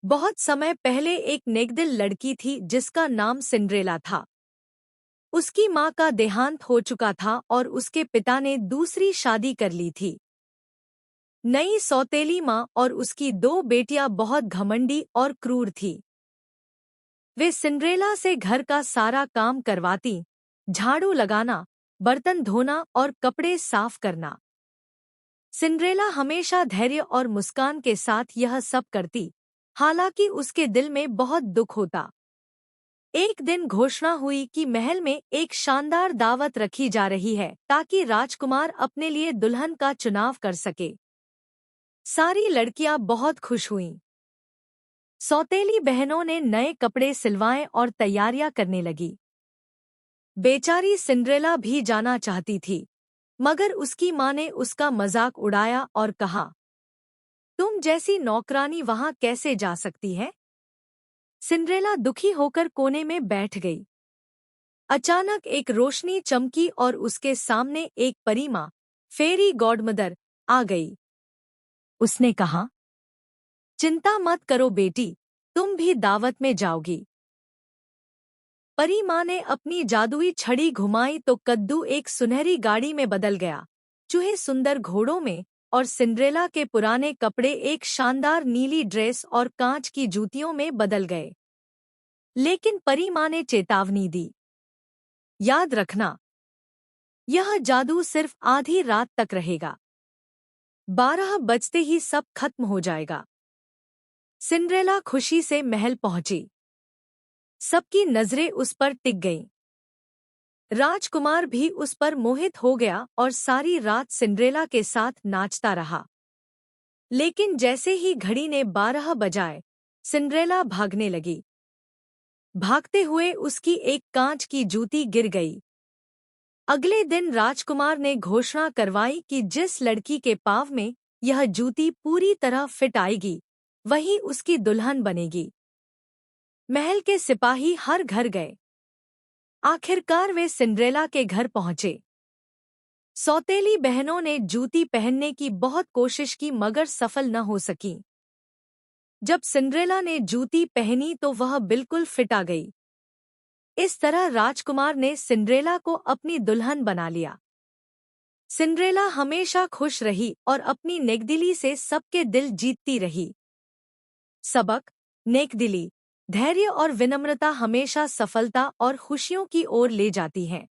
बहुत समय पहले एक नेकदिल लड़की थी जिसका नाम सिंड्रेला था। उसकी माँ का देहांत हो चुका था और उसके पिता ने दूसरी शादी कर ली थी। नई सौतेली माँ और उसकी दो बेटियां बहुत घमंडी और क्रूर थी। वे सिंड्रेला से घर का सारा काम करवाती, झाड़ू लगाना, बर्तन धोना और कपड़े साफ करना। सिंड्रेला हमेशा धैर्य और मुस्कान के साथ यह सब करती, हालांकि उसके दिल में बहुत दुख होता। एक दिन घोषणा हुई कि महल में एक शानदार दावत रखी जा रही है ताकि राजकुमार अपने लिए दुल्हन का चुनाव कर सके। सारी लड़कियां बहुत खुश हुईं। सौतेली बहनों ने नए कपड़े सिलवाए और तैयारियां करने लगी। बेचारी सिंड्रेला भी जाना चाहती थी, मगर उसकी माँ ने उसका मजाक उड़ाया और कहा, तुम जैसी नौकरानी वहां कैसे जा सकती है? सिंड्रेला दुखी होकर कोने में बैठ गई। अचानक एक रोशनी चमकी और उसके सामने एक परी माँ, फेरी गॉडमदर, आ गई। उसने कहा, चिंता मत करो बेटी, तुम भी दावत में जाओगी। परी माँ ने अपनी जादुई छड़ी घुमाई तो कद्दू एक सुनहरी गाड़ी में बदल गया, चूहे सुंदर घोड़ों में और सिंड्रेला के पुराने कपड़े एक शानदार नीली ड्रेस और कांच की जूतियों में बदल गए। लेकिन परी माँ ने चेतावनी दी, याद रखना, यह जादू सिर्फ आधी रात तक रहेगा। 12 बजते ही सब खत्म हो जाएगा। सिंड्रेला खुशी से महल पहुंची। सबकी नजरें उस पर टिक गईं। राजकुमार भी उस पर मोहित हो गया और सारी रात सिंड्रेला के साथ नाचता रहा। लेकिन जैसे ही घड़ी ने 12 बजाए, सिंड्रेला भागने लगी। भागते हुए उसकी एक कांच की जूती गिर गई। अगले दिन राजकुमार ने घोषणा करवाई कि जिस लड़की के पाँव में यह जूती पूरी तरह फिट आएगी, वही उसकी दुल्हन बनेगी। महल के सिपाही हर घर गए। आखिरकार वे सिंड्रेला के घर पहुंचे। सौतेली बहनों ने जूती पहनने की बहुत कोशिश की मगर सफल न हो सकी। जब सिंड्रेला ने जूती पहनी तो वह बिल्कुल फिट आ गई। इस तरह राजकुमार ने सिंड्रेला को अपनी दुल्हन बना लिया। सिंड्रेला हमेशा खुश रही और अपनी नेकदिली से सबके दिल जीतती रही। सबक: नेकदिली, धैर्य और विनम्रता हमेशा सफलता और खुशियों की ओर ले जाती हैं।